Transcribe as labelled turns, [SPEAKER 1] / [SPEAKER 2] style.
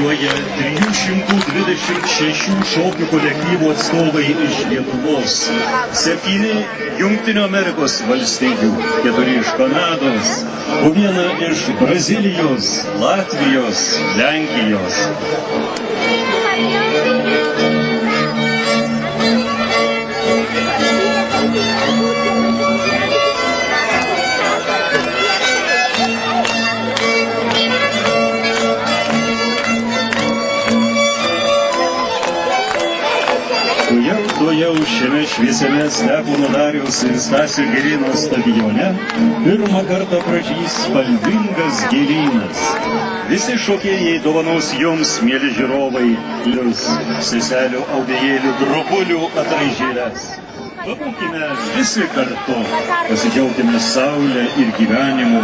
[SPEAKER 1] startuoja 326 šokių kolektyvų atstovai iš Lietuvos, 7 Jungtinių Amerikos valstijų, 4 iš Kanados, po 1 iš Brazilijos, Latvijos, Lenkijos. Tuojau šiame šviesiame Stepono Dariaus ir Stasio Girėno stadione pirmą kartą pražys spalvingas gėlynas. Visi šokėjai dovanos jums, mieli žiūrovai, plius seselių audėjėlių drobulių atraižėles. Pabūkime visi kartu, pasidžiaugime saulę ir gyvenimu.